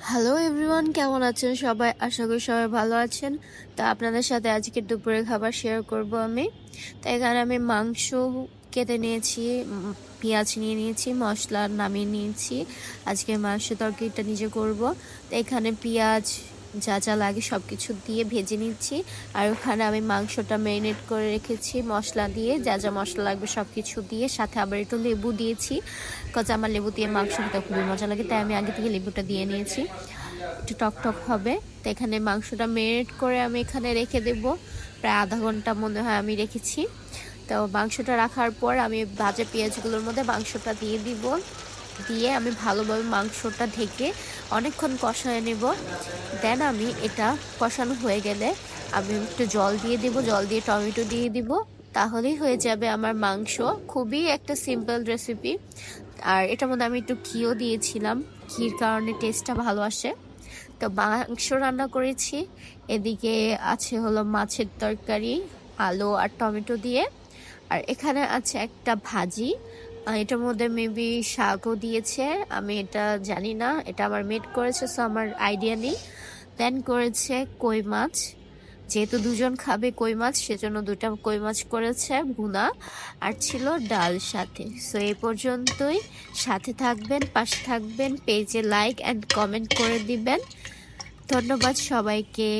Hello everyone, কেমন আছেন সবাই? আশা করি সবাই ভালো আছেন। তা আপনাদের সাথে আজকে দুপুরের খাবার শেয়ার করব আমি। তাই এখানে আমি মাংস কেটে নিয়েছি, পেঁয়াজ নিয়ে নিয়েছি, মশলা নামিয়ে নিয়েছি। আজকে মাংস তরকারিটা নিজে করব। তো এখানে পেঁয়াজ যা যা লাগে সব কিছু দিয়ে ভেজে নিচ্ছি। আর ওখানে আমি মাংসটা ম্যারিনেট করে রেখেছি মশলা দিয়ে, যা যা মশলা লাগবে সব কিছু দিয়ে, সাথে আবার একটু লেবু দিয়েছি, কজ আমার লেবু দিয়ে মাংস খেতে খুবই মজা লাগে, তাই আমি আগে থেকে লেবুটা দিয়ে নিয়েছি, একটু টক টক হবে। তো এখানে মাংসটা ম্যারিনেট করে আমি এখানে রেখে দেব, প্রায় আধা ঘন্টা মনে হয় আমি রেখেছি। তো মাংসটা রাখার পর আমি ভাজা পেঁয়াজগুলোর মধ্যে মাংসটা দিয়ে দিব, দিয়ে আমি ভালোভাবে মাংসটা ঢেকে অনেকক্ষণ কষায় নেব। দেন আমি এটা কষানো হয়ে গেলে আমি একটু জল দিয়ে দিব, জল দিয়ে টমেটো দিয়ে দিব, তাহলেই হয়ে যাবে আমার মাংস। খুবই একটা সিম্পল রেসিপি। আর এটার মধ্যে আমি একটু ঘিও দিয়েছিলাম, ঘির কারণে টেস্টটা ভালো আসে। তো মাংস রান্না করেছি, এদিকে আছে হলো মাছের তরকারি, আলু আর টমেটো দিয়ে। আর এখানে আছে একটা ভাজি, এটার মধ্যে মেবি শাকও দিয়েছে, আমি এটা জানি না, এটা আমার মেড করেছে, সো আমার আইডিয়া নেই। দেন করেছে কই মাছ, যেহেতু দুজন খাবে কই মাছ সেজন্য দুটা কই মাছ করেছে ভুনা, আর ছিল ডাল সাথে। সো এই পর্যন্তই, সাথে থাকবেন, পাশে থাকবেন, পেজে লাইক অ্যান্ড কমেন্ট করে দিবেন। ধন্যবাদ সবাইকে।